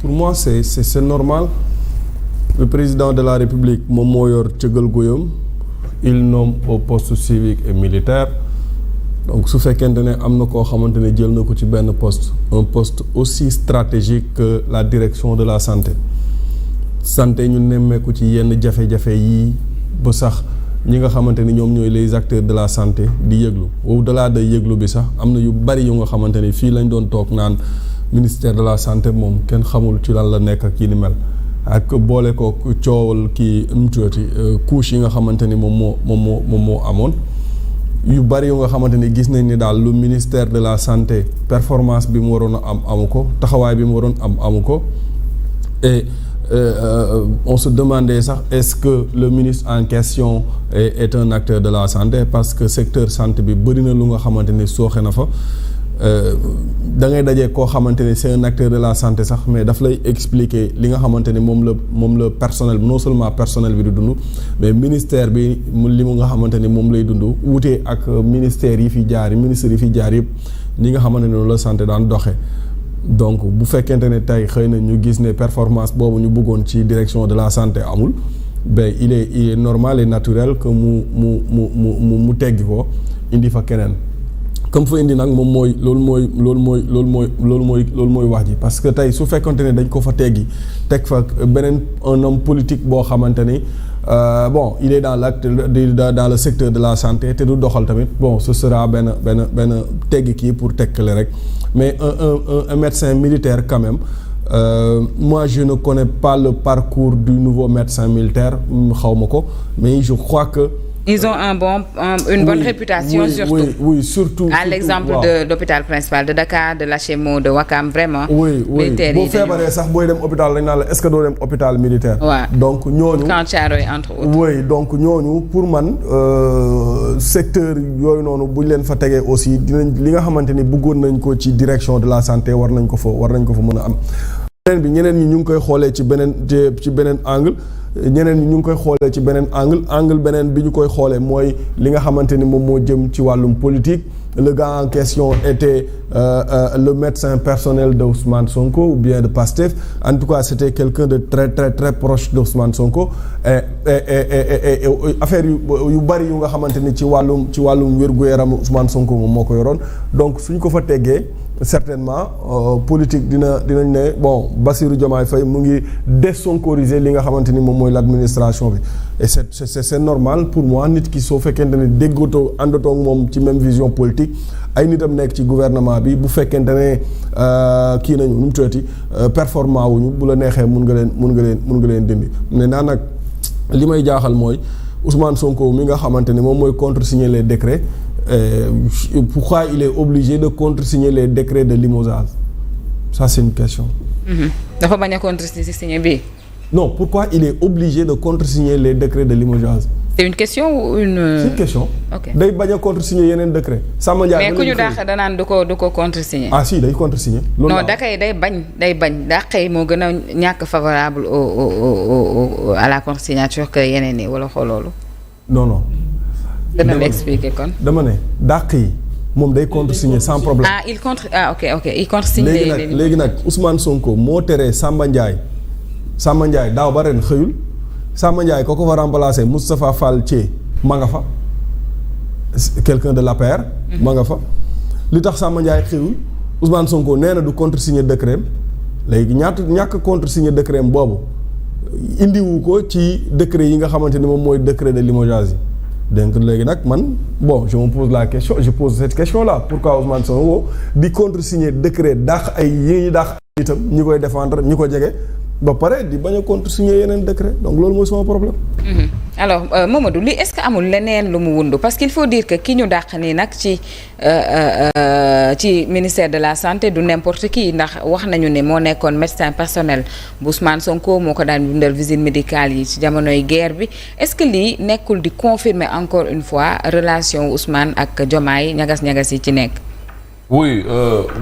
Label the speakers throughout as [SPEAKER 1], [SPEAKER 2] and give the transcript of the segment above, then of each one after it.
[SPEAKER 1] pour moi c'est normal. Le président de la République moom moo yor cëggal guyam il nomme au poste civique et militaire donc su fekkente ne am na koo xamante ne jël na ko ci benn poste un poste aussi stratégique que la direction de la santé ñu nemmeeku ci yenn jafe-jafe yii ba sax ñi nga xamante ni ñoom ñooy les acteurs de la santé di yëglu au-delà de yëglu bi sax am na yu bari yu nga xamante ni fii lañ doon toog naan ministère de la santé moom kenn xamul ci lan la nekk ak yi ni mel ak boole ko coowal kii tuuti couche yi nga xamante ni moom moo amoon yu bari yu nga xamante ni gis nañ ni daal lu ministère de la santé performance bi mu waroon a am amu ko taxawaay bi mu waroon amu ko et on se demandait sax est-ce que le ministre en question est un acteur de la santé parce que secteur santé bi bëri na lu nga xamante ni sooxe na fa da ngay dajee koo xamante ni c'est un acteur de la santé sax mais daf lay expliquer li nga xamante ni moom la personnel non seulement personnel bi di dund mais ministère bi li mu nga xamante ni moom lay dund wutee ak ministères yi fi jaar ministres yi fi jaar yëpp ñi nga xamante ni noonu la santé daan doxe donc bu fekkente ne tey xëy na ñu gis ne performance boobu ñu bëggoon ci direction de la santé amul ben il est normal et naturel que mu teggi ko indi fa keneen comme fa indi nag moom mooy loolu mooy wax ji parce que tey su fekkonte ne dañ ko fa teggi teg fa beneen un homme politique boo xamante ni bon il est dans le secteur de la santé te du doxal tamit bon ce sera benn teggi kii pour tekkale rek mais un médecin militaire quand même moi je ne connais pas le parcours du nouveau médecin militaire xawma ko mais je crois que
[SPEAKER 2] ils ont une bonne réputation surtout.
[SPEAKER 1] Oui, surtout.
[SPEAKER 2] À l'exemple de l'hôpital principal de Dakar, de l'HMO, de Ouakam, vraiment.
[SPEAKER 1] Oui. Boo feebaree sax booy dem hôpital dañ naan la est-ce que doo dem hôpital militaire.
[SPEAKER 2] Ouais.
[SPEAKER 1] Donc ñooñu.
[SPEAKER 2] Camp Thiaroye entre autres.
[SPEAKER 1] Oui, donc ñooñu pour man secteur yooyu noonu bu ñu leen fa tegee aussi dinañ li nga xamante ni bëggoon nañ ko ci direction de la santé war nañ ko fa mën a am. beneen bi ñeneen ñi ñu ngi koy xoolee ci beneen angle. ñeneen ñi ñu ngi koy xoolee ci beneen angle beneen bi ñu koy xoolee mooy li nga xamante ni moom moo jëm ci wàllum politique le gars en question était le médecin personnel de Ousmane Sonko ou bien de Pastef en tout cas c'était quelqu'un de très très très proche de Ousmane Sonko et affaire yu bari yu nga xamante ni ci wàllum wér-gu-yaram Ousmane Sonko moom moo ko yoroon donc suñ ko fa teggee certainement politique dinañ ne bon Bassirou Diomaye Faye mu ngi déssonkoriser li nga xamante ni moom mooy l'administration bi et c'est normal pour moi nit ki soo fekkente ne déggatoo àndatoo moom ci même vision politique ay nitam nekk ci gouvernement bi bu fekkente ne kii nañu nu mu tuddati performant wuñu bu la neexee mun nga leen dindi mais naa nag li may jaaxal mooy Ousmane Sonko mi nga xamante ni moom mooy contresigner les décrets pourquoi il est obligé de contresigner les décrets de limogeage ça c'est une question.
[SPEAKER 2] dafa bañ a contresigner bi.
[SPEAKER 1] Non, pourquoi il est obligé de contresigner les décrets de limogeage?
[SPEAKER 2] C'est une question ou une.
[SPEAKER 1] C'est une question.
[SPEAKER 2] Ok.
[SPEAKER 1] day bañ a contresigner yeneen décret. Samba Ndiaye
[SPEAKER 2] mais ku ñu dàq danaan du ko contresigner.
[SPEAKER 1] Ah si day contresigner.
[SPEAKER 2] loolu non day bañ dàq yi moo gën a ñàkk favorable à la contre-signature que yeneen yi wala xool loolu.
[SPEAKER 1] Non.
[SPEAKER 2] dana la expliquer kon.
[SPEAKER 1] dama ne dàq yi moom day contresigner sans problème.
[SPEAKER 2] Ok il contresigne.
[SPEAKER 1] léegi nag Ousmane Sonko moo teree Samba Ndiaye daaw ba ren xëyul Samba Ndiaye ko fa remplacer Moustapha Fall Thié ma nga fa quelqu'un de l'APR ma nga fa li tax Samba Ndiaye xëyul Ousmane Sonko nee na du contresigner décret léegi ñàkk contresigner décret boobu indiwu ko ci décret yi nga xamante ni moom mooy décret de limogeage yi donc léegi nag man bon je pose cette question là pourquoi Ousmane Sonko di contresigner décret dàq ay yi dàq itam ñi koy défendre ñi ko jege ba pare di bañ a contresigner yeneen décret donc loolu mooy sama problème.
[SPEAKER 2] Alors Mamadou lii est-ce que amul leneen lu mu wundu parce qu'il faut dire que ki ñu dàq nii nag ci ministère de la santé du n'importe qui ndax wax nañu ne moo nekkoon médecin personnel bu Ousmane Sonko moo ko daan bindal visite médicale yi ci jamonoy guerre bi est-ce que lii nekkul di confirmer encore une fois relation Ousmane ak Diomaye ñagas-ñagas yi ci nekk.
[SPEAKER 3] oui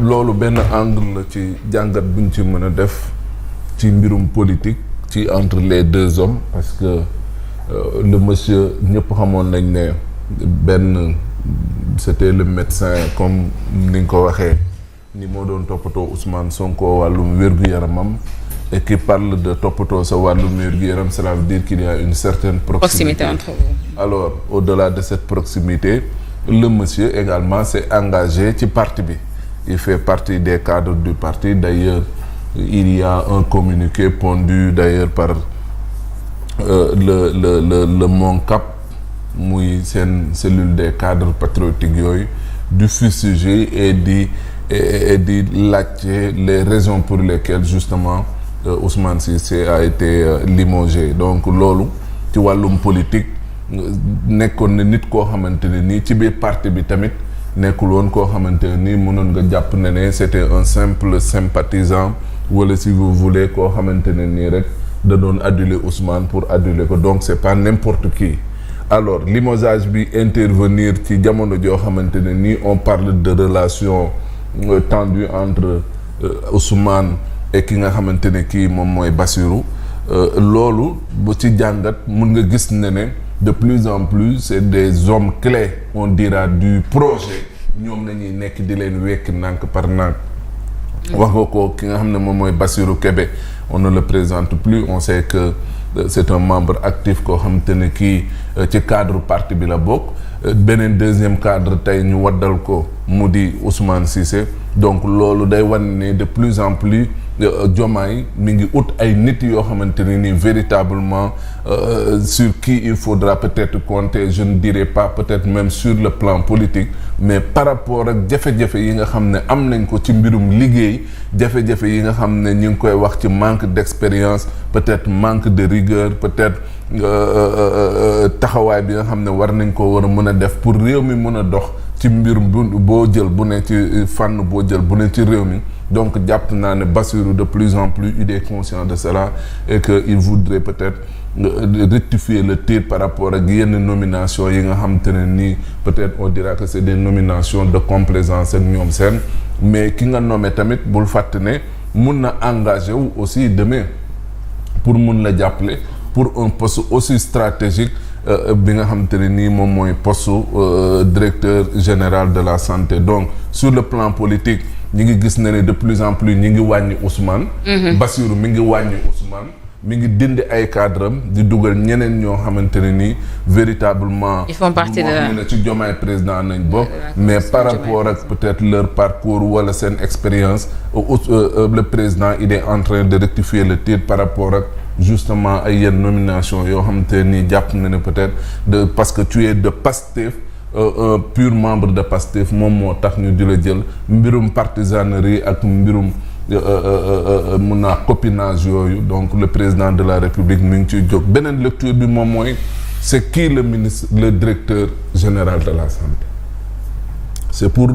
[SPEAKER 3] loolu benn angle la ci jàngat buñ ci mën a def ci mbirum politique ci entre les deux hommes parce que le monsieur ñëpp xamoon nañ ne benn c'était le médecin comme ni nga ko waxee ni moo doon toppatoo Ousmane Sonko wàllum wér-gu-yaramam et qui parle de toppatoo sa wàllu wér-gu-yaram, cela veut dire qu'il y a une certaine proximité
[SPEAKER 2] entre vous.
[SPEAKER 3] Alors au-delà de cette proximité, le monsieur également s'est engagé ci parti bi. Il fait partie des cadres du parti. D'ailleurs, il y a un communiqué pondu d'ailleurs par le MONCAP, muy seen cellule des cadres patriotiques yooyu, du fustiger et di laajte les raisons pour lesquelles justement Ousmane Cissé a été limogé. Donc loolu ci wàllum politique nekkoon na nit koo xamante ne nii ci biir parti bi tamit nekkul woon koo xamante ne nii mënoon nga jàpp ne c'était un simple sympathisant wala si vous voulez koo xamante ne nii rek da doon aduler Ousmane pour aduler ko. Donc c'est pas n'importe qui. Alors limogeage bi intervenir ci jamono joo xamante ne nii on parle de relations tendues entre Ousmane et ki nga xamante ne kii moom mooy Bassirou, loolu bu ci jàngat mun nga gis ne de plus en plus c'est des hommes clés, on dira, du projet ñoom nañuy nekk di leen wekk nànk par nànk. wax nga ko ki nga xam ne moom mooy Bassirou Kébé, on ne le présente plus, on sait que c'est un membre actif koo xamante ne kii ci cadre parti bi la bokk. Beneen deuxième cadre tey ñu waddal ko mu di Ousmane Cissé. Donc loolu day wan ne de plus en plus Diomaye mi ngi ut ay nit yoo xamante ne ni véritablement sur qui il faudra peut-être compter, je ne dirais pas peut-être même sur le plan politique, mais par rapport ak jafe-jafe yi nga xam ne am nañ ko ci mbirum liggéey, jafe-jafe yi nga xam ne ñu ngi koy wax ci manque d'expérience, peut-être manque de rigueur, peut-être taxawaay bi nga xam ne war nañ ko war a mën a def pour réew mi mën a dox ci mbir boo jël bu ne ci fànn boo jël bu ne ci réew mi. Donc jàpp naa ne Bassirou de plus en plus il est conscient de cela et que il voudrait peut-être rectifier le tir par rapport ak yenn nomination yi nga xam te ne nii peut-être on dira que c'est des nominations de complaisance ak ñoom seen, mais ki nga nommé tamit bul fàtte ne mun na engagé wu aussi demain pour mun la jàppale pour un poste aussi stratégique bi nga xam te ne nii moom mooy poste directeur général de la santé. Donc sur le plan politique ñi ngi gis ne de plus en plus ñi ngi wàññi Ousmane. Bassirou mi ngi wàññi Ousmane, mi ngi dindi ay cadram di dugal ñeneen ñoo xamante ne nii véritablement
[SPEAKER 2] ils font partie de
[SPEAKER 3] ci Diomaye président nañ bokk, mais par rapport ak peut-être leur parcours wala seen expérience le président il est en train de rectifier le tir par rapport ak justement ay yenn nomination yoo xamante ne nii jàpp na ne peut-être parce que tu es de Pastef, un pur membre de Pastef moom moo tax ñu di la jël. Mbirum partisanerie ak mbirum mun naa copinage yooyu, donc le président de la République mi ngi ciy jóg. Beneen lecture bi moom mooy c'est qui le ministre, le directeur général de la santé. C'est pour